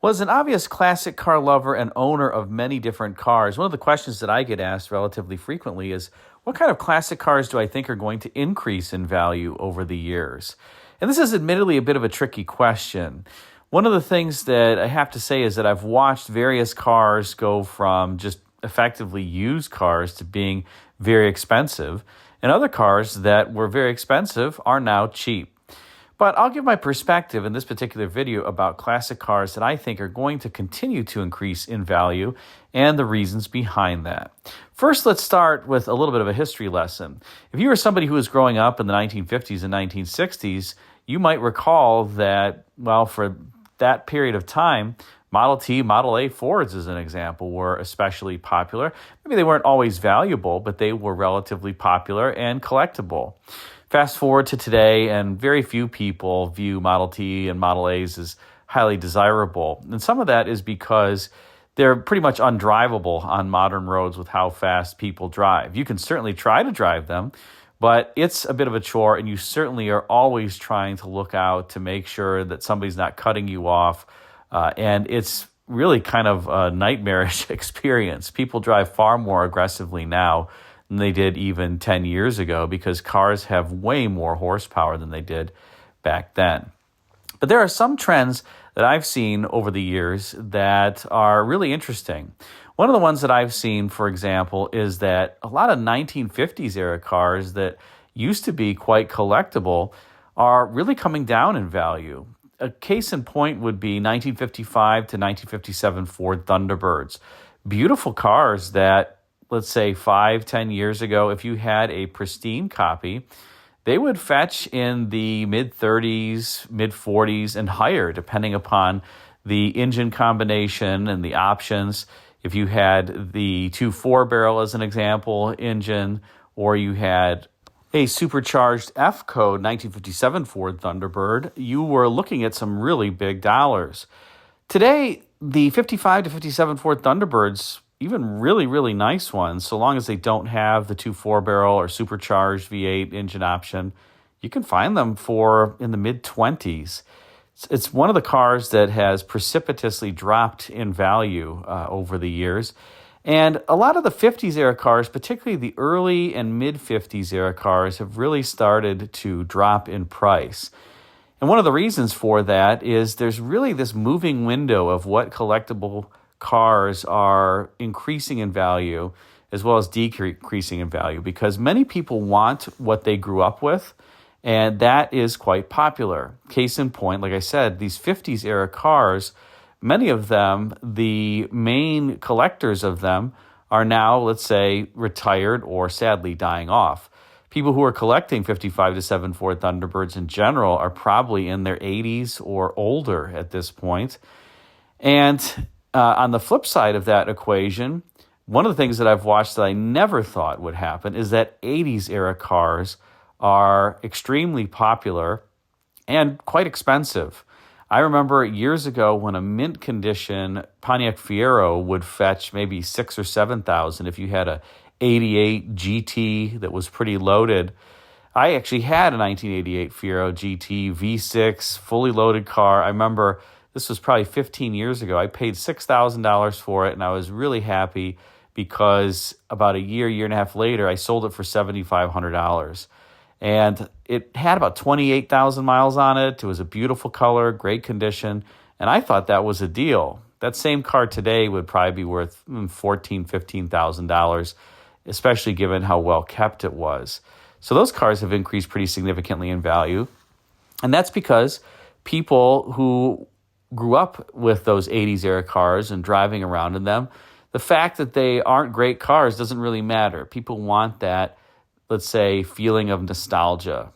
Well, as an obvious classic car lover and owner of many different cars, one of the questions that I get asked relatively frequently is, what kind of classic cars do I think are going to increase in value over the years? And this is admittedly a bit of a tricky question. One of the things that I have to say is that I've watched various cars go from just effectively used cars to being very expensive, and other cars that were very expensive are now cheap. But I'll give my perspective in this particular video about classic cars that I think are going to continue to increase in value and the reasons behind that. First, let's start with a little bit of a history lesson. If you were somebody who was growing up in the 1950s and 1960s, you might recall that, well, for that period of time, Model T, Model A Fords, as an example, were especially popular. Maybe they weren't always valuable, but they were relatively popular and collectible. Fast forward to today, and very few people view Model T and Model A's as highly desirable. And some of that is because they're pretty much undrivable on modern roads with how fast people drive. You can certainly try to drive them, but it's a bit of a chore, and you certainly are always trying to look out to make sure that somebody's not cutting you off. And it's really kind of a nightmarish experience. People drive far more aggressively now than they did even 10 years ago because cars have way more horsepower than they did back then. But there are some trends that I've seen over the years that are really interesting. One of the ones that I've seen, for example, is that a lot of 1950s era cars that used to be quite collectible are really coming down in value. A case in point would be 1955 to 1957 Ford Thunderbirds. Beautiful cars that, let's say 5-10 years ago, if you had a pristine copy, they would fetch in the mid-30s, mid-40s, and higher, depending upon the engine combination and the options. If you had the 2.4 barrel, as an example, engine, or you had a supercharged F-code 1957 Ford Thunderbird, you were looking at some really big dollars. Today, the 55 to 57 Ford Thunderbirds, even really, really nice ones, so long as they don't have the 2.4 barrel or supercharged V8 engine option, you can find them for in the mid-20s. It's one of the cars that has precipitously dropped in value over the years. And a lot of the 50s era cars, particularly the early and mid-50s era cars, have really started to drop in price. And one of the reasons for that is there's really this moving window of what collectible cars are increasing in value as well as decreasing in value, because many people want what they grew up with, and that is quite popular. Case in point, like I said, these 50s era cars, many of them, the main collectors of them are now, let's say, retired or sadly dying off. People who are collecting 55 to 7 Ford Thunderbirds in general are probably in their 80s or older at this point. And on the flip side of that equation, one of the things that I've watched that I never thought would happen is that 80s era cars are extremely popular and quite expensive. I remember years ago when a mint condition Pontiac Fiero would fetch maybe $6,000 or $7,000 if you had a 88 GT that was pretty loaded. I actually had a 1988 Fiero GT V6 fully loaded car. I remember this was probably 15 years ago. I paid $6,000 for it, and I was really happy because about a year and a half later, I sold it for $7,500. And it had about 28,000 miles on it. It was a beautiful color, great condition, and I thought that was a deal. That same car today would probably be worth $14,000, $15,000, especially given how well kept it was. So those cars have increased pretty significantly in value, and that's because people who grew up with those 80s era cars and driving around in them, the fact that they aren't great cars doesn't really matter. People want that, let's say, feeling of nostalgia.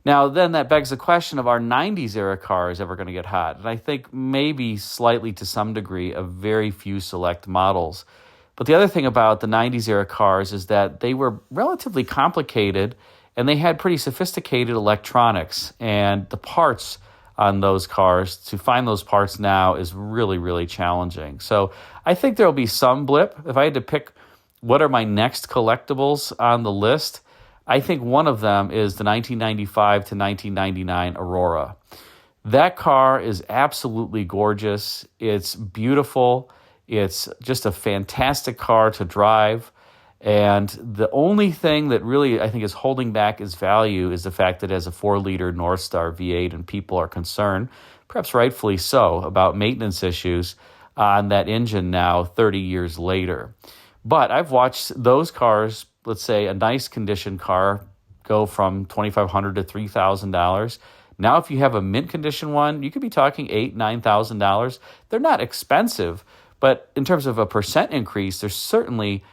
Now, then that begs the question of, are 90s era cars ever going to get hot? And I think maybe slightly to some degree of very few select models. But the other thing about the 90s era cars is that they were relatively complicated and they had pretty sophisticated electronics, and the parts on those cars, to find those parts now is really, really challenging. So I think there'll be some blip. If I had to pick what are my next collectibles on the list, I think one of them is the 1995 to 1999 Aurora. That car is absolutely gorgeous. It's beautiful. It's just a fantastic car to drive. And the only thing that really I think is holding back its value is the fact that it has a 4-liter Northstar V8, and people are concerned, perhaps rightfully so, about maintenance issues on that engine now 30 years later. But I've watched those cars, let's say a nice condition car, go from $2,500 to $3,000. Now, if you have a mint condition one, you could be talking $8,000, $9,000. They're not expensive, but in terms of a percent increase, they're certainly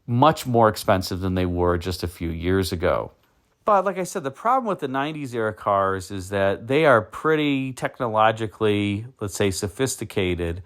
much more expensive than they were just a few years ago. But like I said, the problem with the 90s era cars is that they are pretty technologically, let's say, sophisticated,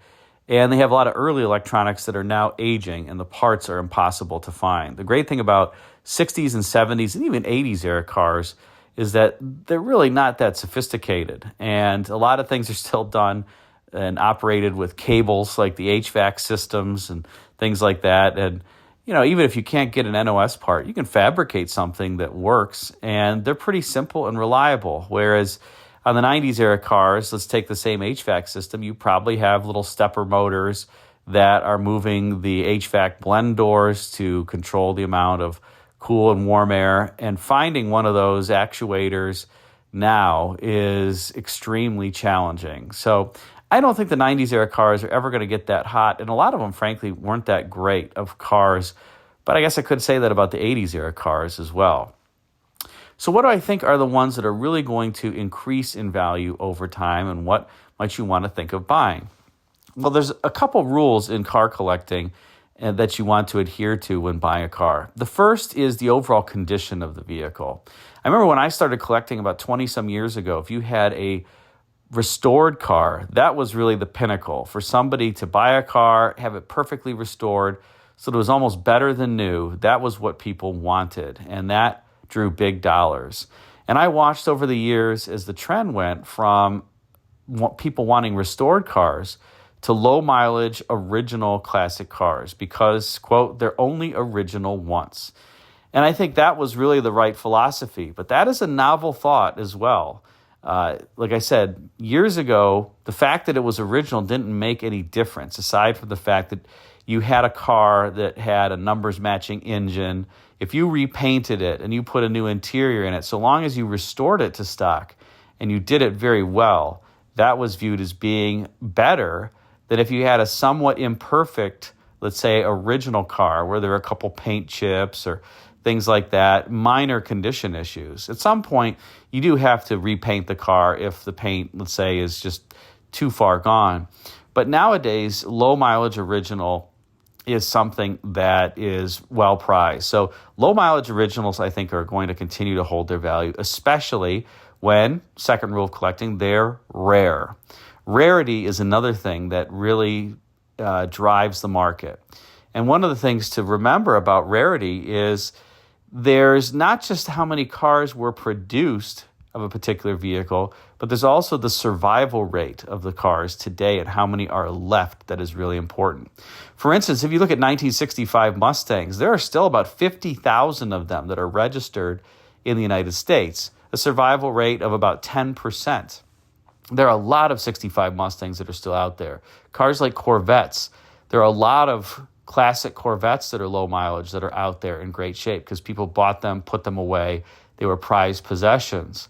and they have a lot of early electronics that are now aging, and the parts are impossible to find. The great thing about 60s and 70s and even 80s era cars is that they're really not that sophisticated, and a lot of things are still done and operated with cables like the HVAC systems and things like that. And even if you can't get an NOS part, you can fabricate something that works, and they're pretty simple and reliable. Whereas on the 90s era cars, let's take the same HVAC system, you probably have little stepper motors that are moving the HVAC blend doors to control the amount of cool and warm air. And finding one of those actuators now is extremely challenging. So I don't think the 90s era cars are ever going to get that hot, and a lot of them, frankly, weren't that great of cars. But I guess I could say that about the 80s era cars as well. So what do I think are the ones that are really going to increase in value over time, and what might you want to think of buying? Well, there's a couple rules in car collecting that you want to adhere to when buying a car. The first is the overall condition of the vehicle. I remember when I started collecting about 20-some years ago, if you had a restored car, that was really the pinnacle. For somebody to buy a car, have it perfectly restored, so it was almost better than new, that was what people wanted, and that drew big dollars. And I watched over the years as the trend went from people wanting restored cars to low mileage original classic cars because, quote, they're only original once. And I think that was really the right philosophy, but that is a novel thought as well. Like I said, years ago, the fact that it was original didn't make any difference, aside from the fact that you had a car that had a numbers matching engine. If you repainted it and you put a new interior in it, so long as you restored it to stock and you did it very well, that was viewed as being better than if you had a somewhat imperfect, let's say, original car where there are a couple paint chips or things like that, minor condition issues. At some point, you do have to repaint the car if the paint, let's say, is just too far gone. But nowadays, low mileage original is something that is well prized. So low mileage originals, I think, are going to continue to hold their value, especially when, second rule of collecting, they're rare. Rarity is another thing that really drives the market. And one of the things to remember about rarity is there's not just how many cars were produced of a particular vehicle, but there's also the survival rate of the cars today and how many are left that is really important. For instance, if you look at 1965 Mustangs, there are still about 50,000 of them that are registered in the United States, a survival rate of about 10%. There are a lot of 65 Mustangs that are still out there. Cars like Corvettes, there are a lot of classic Corvettes that are low mileage that are out there in great shape because people bought them, put them away. They were prized possessions.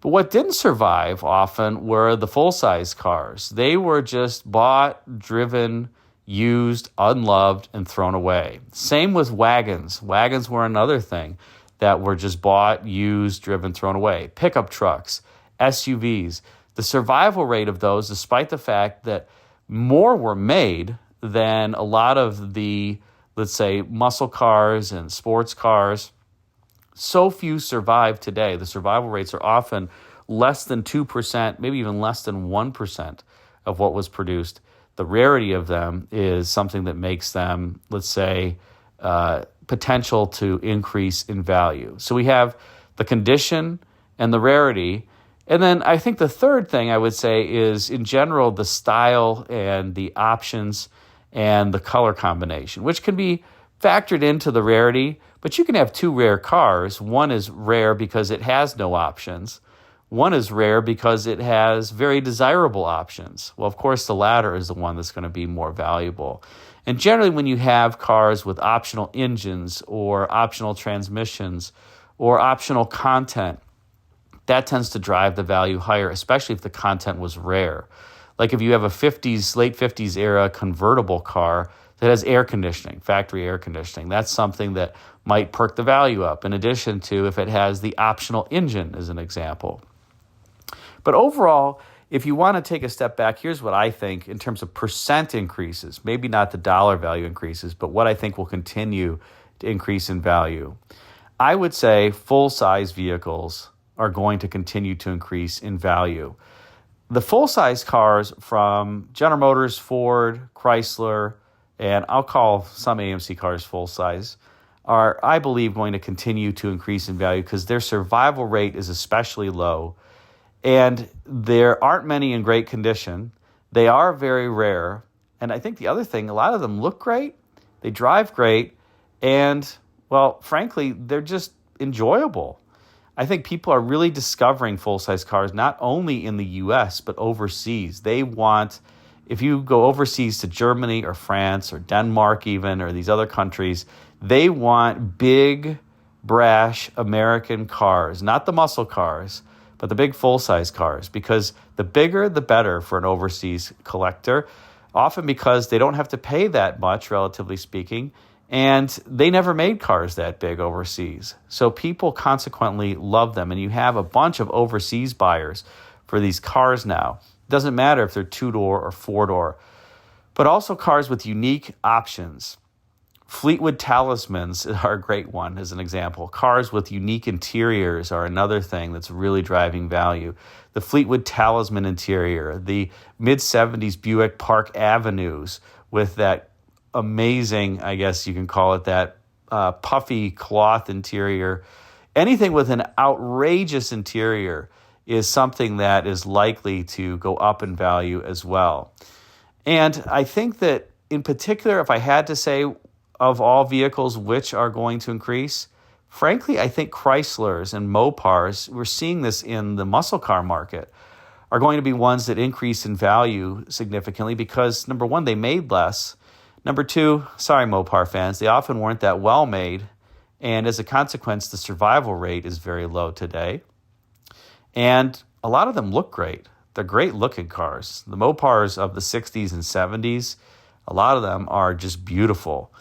But what didn't survive often were the full-size cars. They were just bought, driven, used, unloved, and thrown away. Same with wagons. Wagons were another thing that were just bought, used, driven, thrown away. Pickup trucks, SUVs. The survival rate of those, despite the fact that more were made than a lot of the, let's say, muscle cars and sports cars, so few survive today. The survival rates are often less than 2%, maybe even less than 1% of what was produced. The rarity of them is something that makes them, let's say, potential to increase in value. So we have the condition and the rarity. And then I think the third thing I would say is, in general, the style and the options and the color combination, which can be factored into the rarity. But you can have two rare cars. One is rare because it has no options. One is rare because it has very desirable options. Well, of course, the latter is the one that's going to be more valuable. And generally, when you have cars with optional engines or optional transmissions or optional content, that tends to drive the value higher, especially if the content was rare. Like if you have a late 50s era convertible car that has air conditioning, factory air conditioning, that's something that might perk the value up, in addition to if it has the optional engine, as an example. But overall, if you want to take a step back, here's what I think in terms of percent increases, maybe not the dollar value increases, but what I think will continue to increase in value. I would say full-size vehicles are going to continue to increase in value. The full-size cars from General Motors, Ford, Chrysler, and I'll call some AMC cars full-size, are, I believe, going to continue to increase in value because their survival rate is especially low. And there aren't many in great condition. They are very rare. And I think the other thing, a lot of them look great, they drive great, and, well, frankly, they're just enjoyable. I think people are really discovering full-size cars, not only in the U.S., but overseas. They want, if you go overseas to Germany or France or Denmark even, or these other countries, they want big, brash American cars, not the muscle cars, but the big full-size cars, because the bigger, the better for an overseas collector, often because they don't have to pay that much, relatively speaking, and they never made cars that big overseas. So people consequently love them, and you have a bunch of overseas buyers for these cars now. It doesn't matter if they're two-door or four-door, but also cars with unique options. Fleetwood Talismans are a great one, as an example. Cars with unique interiors are another thing that's really driving value. The Fleetwood Talisman interior, the mid-70s Buick Park Avenues with that amazing, I guess you can call it that, puffy cloth interior. Anything with an outrageous interior is something that is likely to go up in value as well. And I think that, in particular, if I had to say of all vehicles which are going to increase, frankly, I think Chryslers and Mopars, we're seeing this in the muscle car market, are going to be ones that increase in value significantly because, number one, they made less. Number two, sorry, Mopar fans, they often weren't that well made. And as a consequence, the survival rate is very low today. And a lot of them look great. They're great looking cars. The Mopars of the 60s and 70s, a lot of them are just beautiful.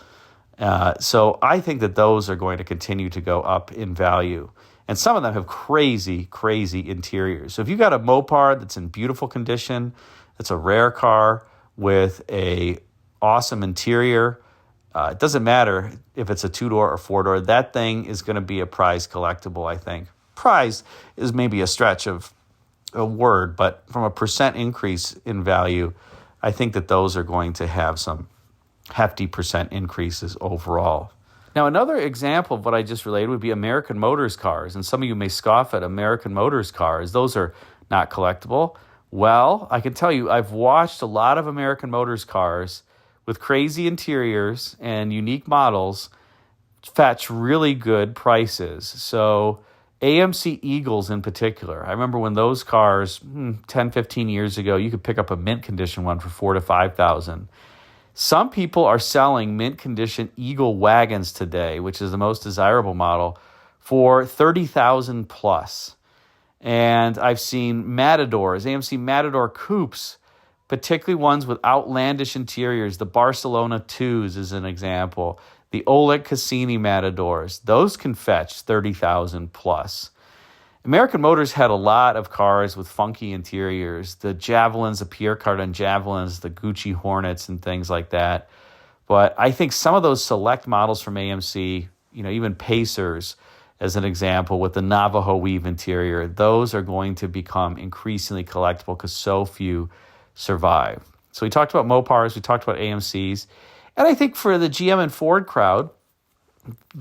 So I think that those are going to continue to go up in value. And some of them have crazy, crazy interiors. So if you got a Mopar that's in beautiful condition, it's a rare car with a awesome interior, it doesn't matter if it's a two-door or four-door, that thing is going to be a prize collectible, I think. Prize is maybe a stretch of a word, but from a percent increase in value, I think that those are going to have some hefty percent increases overall. Now, another example of what I just related would be American Motors cars. And some of you may scoff at American Motors cars. Those are not collectible. Well, I can tell you, I've watched a lot of American Motors cars with crazy interiors and unique models fetch really good prices. So AMC Eagles in particular, I remember when those cars 10, 15 years ago, you could pick up a mint condition one for $4,000 to $5,000. Some people are selling mint condition Eagle wagons today, which is the most desirable model, for $30,000 plus. And I've seen Matadors, AMC Matador coupes, particularly ones with outlandish interiors. The Barcelona 2s is an example. The Oleg Cassini Matadors, those can fetch $30,000 plus. American Motors had a lot of cars with funky interiors, the Javelins, the Pierre Cardin Javelins, the Gucci Hornets, and things like that. But I think some of those select models from AMC, even Pacers, as an example, with the Navajo weave interior, those are going to become increasingly collectible because so few survive. So we talked about Mopars, we talked about AMCs, and I think for the GM and Ford crowd,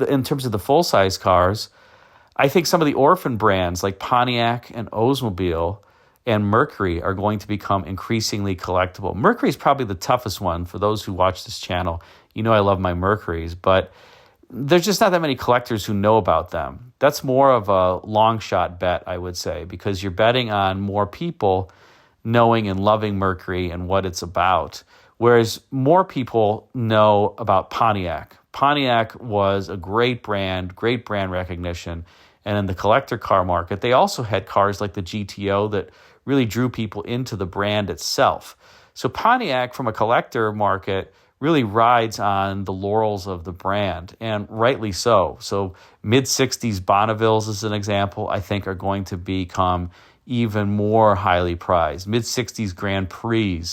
in terms of the full-size cars, I think some of the Orphan brands like Pontiac and Oldsmobile and Mercury are going to become increasingly collectible. Mercury is probably the toughest one for those who watch this channel. I love my Mercuries, but there's just not that many collectors who know about them. That's more of a long shot bet, I would say, because you're betting on more people knowing and loving Mercury and what it's about. Whereas more people know about Pontiac. Pontiac was a great brand recognition. And in the collector car market, they also had cars like the GTO that really drew people into the brand itself. So Pontiac, from a collector market, really rides on the laurels of the brand, and rightly so. So mid-60s Bonnevilles, as an example, I think are going to become even more highly prized. Mid-60s Grand Prix,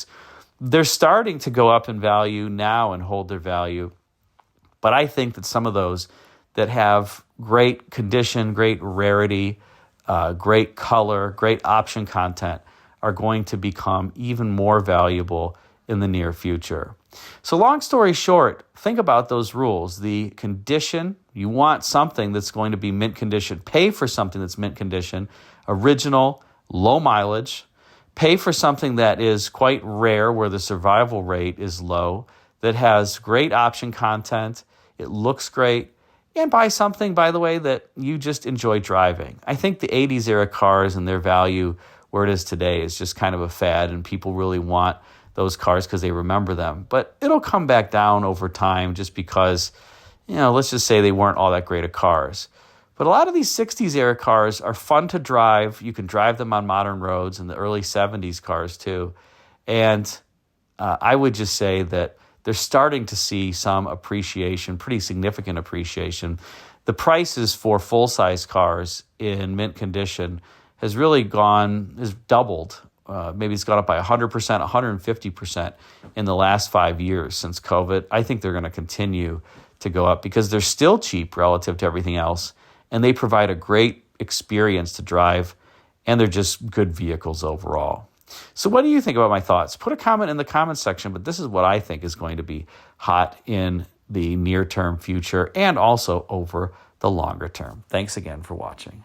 they're starting to go up in value now and hold their value. But I think that some of those that have great condition, great rarity, great color, great option content are going to become even more valuable in the near future. So long story short, think about those rules. The condition, you want something that's going to be mint condition. Pay for something that's mint condition, original, low mileage. Pay for something that is quite rare where the survival rate is low, that has great option content, it looks great, and buy something, by the way, that you just enjoy driving. I think the 80s era cars and their value where it is today is just kind of a fad, and people really want those cars because they remember them. But it'll come back down over time just because, let's just say they weren't all that great of cars. But a lot of these 60s era cars are fun to drive. You can drive them on modern roads, and the early 70s cars too. And I would just say that they're starting to see some appreciation, pretty significant appreciation. The prices for full-size cars in mint condition has doubled. Maybe it's gone up by 100%, 150% in the last 5 years since COVID. I think they're going to continue to go up because they're still cheap relative to everything else, and they provide a great experience to drive, and they're just good vehicles overall. So what do you think about my thoughts? Put a comment in the comment section, but this is what I think is going to be hot in the near-term future and also over the longer term. Thanks again for watching.